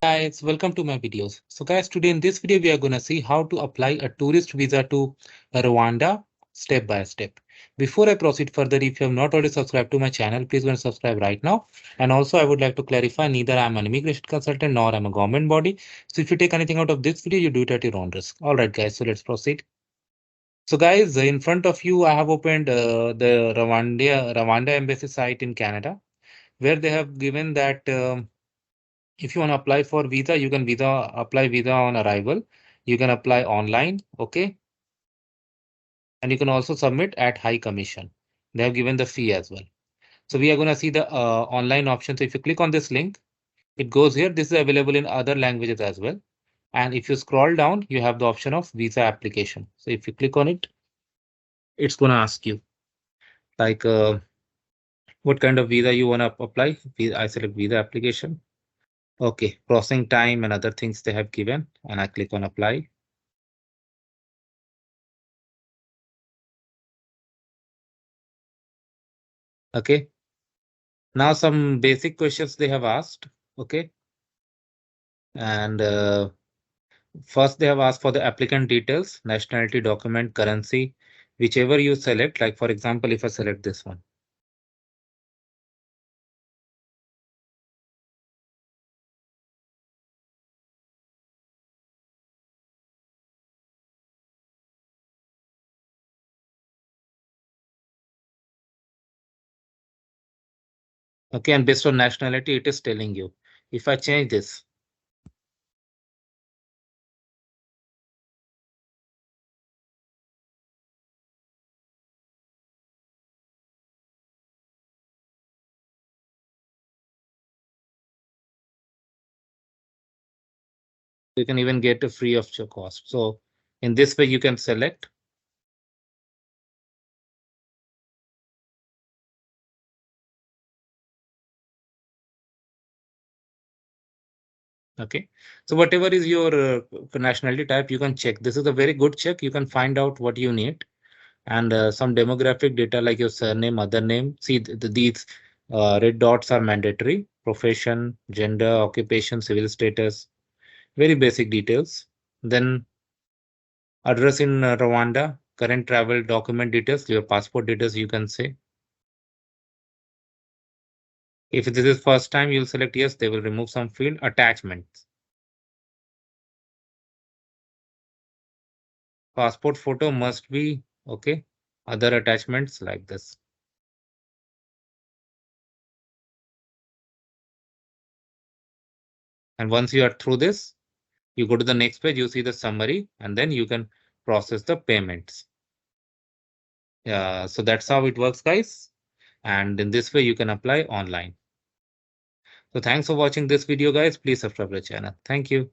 Guys, welcome to my videos. So guys, today in this video we are gonna see how to apply a tourist visa to Rwanda step by step. Before I proceed further, if you have not already subscribed to my channel, please go and subscribe right now. And also I would like to clarify, neither I am an immigration consultant nor I'm a government body. So if you take anything out of this video, you do it at your own risk. All right guys, so let's proceed. So guys, in front of you I have opened the Rwanda embassy site in Canada, where they have given that if you want to apply for visa, you can apply visa on arrival. You can apply online, okay? And you can also submit at High Commission. They have given the fee as well. So we are going to see the online option. So if you click on this link, it goes here. This is available in other languages as well. And if you scroll down, you have the option of visa application. So if you click on it, it's going to ask you like what kind of visa you want to apply. I select visa application. Okay, processing time and other things they have given, and I click on apply. Okay. Now some basic questions they have asked. Okay. And first they have asked for the applicant details, nationality, document, currency, whichever you select. Like for example, if I select this one. Okay, and based on nationality, it is telling you. If I change this, you can even get a free of cost. So in this way, you can select. Okay, so whatever is your nationality type, you can check. This is a very good check. You can find out what you need. And some demographic data like your surname, other name. See, these red dots are mandatory. Profession, gender, occupation, civil status, very basic details. Then address in Rwanda, current travel document details, your passport details, you can say. If this is first time, you'll select yes, they will remove some field. Attachments. Passport photo must be okay. Other attachments like this. And once you are through this, you go to the next page, you see the summary, and then you can process the payments. Yeah, so that's how it works, guys. And in this way, you can apply online. So thanks for watching this video, guys. Please subscribe to the channel. Thank you.